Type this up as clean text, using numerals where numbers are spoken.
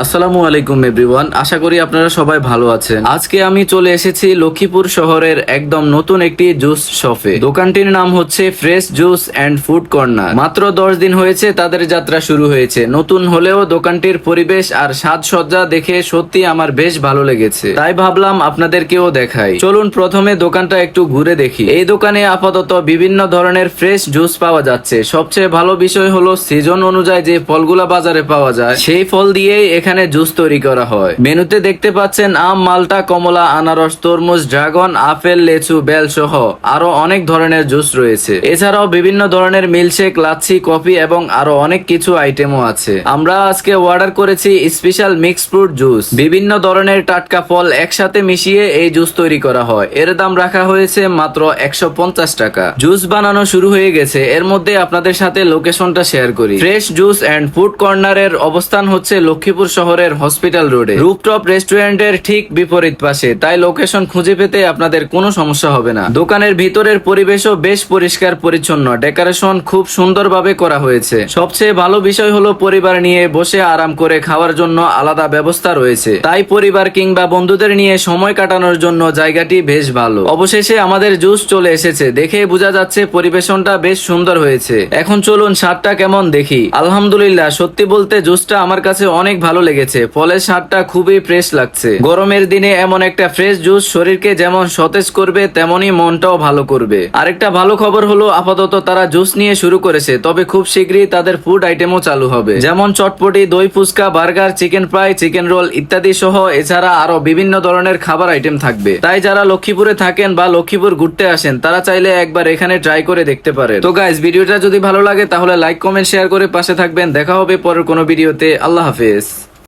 আসসালামু আলাইকুম এভরিওয়ান, আশা করি আপনারা সবাই ভালো আছেন। আজকে আমি চলে এসেছি লক্ষ্মীপুর শহরের একদম নতুন একটি জুস শপে। দোকানটির নাম হচ্ছে fresh juice and food corner. মাত্র 10 দিন হয়েছে তাদের যাত্রা শুরু হয়েছে। নতুন হলেও দোকানটির পরিবেশ আর সাজসজ্জা দেখে সত্যি আমার বেশ ভালো লেগেছে, তাই ভাবলাম আপনাদেরকেও দেখাই। চলুন প্রথমে দোকানটা একটু ঘুরে দেখি। এই দোকানে আপাতত বিভিন্ন ধরনের ফ্রেশ জুস পাওয়া যাচ্ছে। সবচেয়ে ভালো বিষয় হলো সিজন অনুযায়ী যে ফলগুলা বাজারে পাওয়া যায় সেই ফল দিয়েই এখানে জুস তৈরি করা হয়। মেনুতে দেখতে পাচ্ছেন আম, মালটা, কমলা, আনারস, তরমুজ, ড্রাগন, আপেল, লেচু, বেল সহ আরো অনেক ধরনের জুস রয়েছে। এছাড়াও বিভিন্ন ধরনের মিল্কশেক, লাচ্ছি, কফি এবং আরো অনেক কিছু আইটেমও আছে। আমরা আজকে অর্ডার করেছি স্পেশাল মিক্স ফ্রুট জুস। বিভিন্ন ধরনের টাটকা ফল একসাথে মিশিয়ে এই জুস তৈরি করা হয়। এর দাম রাখা হয়েছে মাত্র 150 টাকা। জুস বানানো শুরু হয়ে গেছে। এর মধ্যে আপনাদের সাথে লোকেশনটা শেয়ার করি। ফ্রেশ জুস এন্ড ফুড কর্নারের অবস্থান হচ্ছে লক্ষ্মীপুর শহরের হসপিটাল রোডে, রুফটপ রেস্টুরেন্টের ঠিক বিপরীত পাশে। তাই লোকেশন খুঁজে পেতে আপনাদের কোনো সমস্যা হবে না। দোকানের ভিতরের পরিবেশও বেশ পরিষ্কার পরিচ্ছন্ন, ডেকোরেশন খুব সুন্দরভাবে করা হয়েছে। সবচেয়ে ভালো বিষয় হলো পরিবার নিয়ে বসে আরাম করে খাওয়ার জন্য আলাদা ব্যবস্থা রয়েছে। তাই পরিবার কিংবা বন্ধুদের নিয়ে সময় কাটানোর জন্য জায়গাটি বেশ ভালো। অবশেষে আমাদের জুস চলে এসেছে। দেখে বোঝা যাচ্ছে পরিবেশনটা বেশ সুন্দর হয়েছে। এখন চলুন স্বাদটা কেমন দেখি। আলহামদুলিল্লাহ, সত্যি বলতে জুসটা আমার কাছে অনেক ভালো লেগেছে। ফলের স্বাদটা খুবই ফ্রেশ লাগছে। গরমের দিনে এমন একটা ফ্রেশ জুস শরীরকে যেমন সতেজ করবে তেমনি মনটাও ভালো করবে। আরেকটা ভালো খবর হলো আপাতত তারা জুস নিয়ে শুরু করেছে, তবে খুব শীঘ্রই তাদের ফুড আইটেমও চালু হবে, যেমন চটপটি, দই fuchka, burger, chicken fry, chicken roll ইত্যাদি সহ। এছাড়া আরো বিভিন্ন ধরনের খাবার আইটেম থাকবে। তাই যারা লক্ষ্মীপুরে থাকেন বা লক্ষ্মীপুর ঘুরতে আসেন তারা চাইলে একবার এখানে ট্রাই করে দেখতে পারেন। তো গাইস, ভিডিওটা যদি ভালো লাগে তাহলে লাইক, কমেন্ট, শেয়ার করে পাশে থাকবেন। দেখা হবে পরের কোনো ভিডিওতে। আল্লাহ হাফেজ।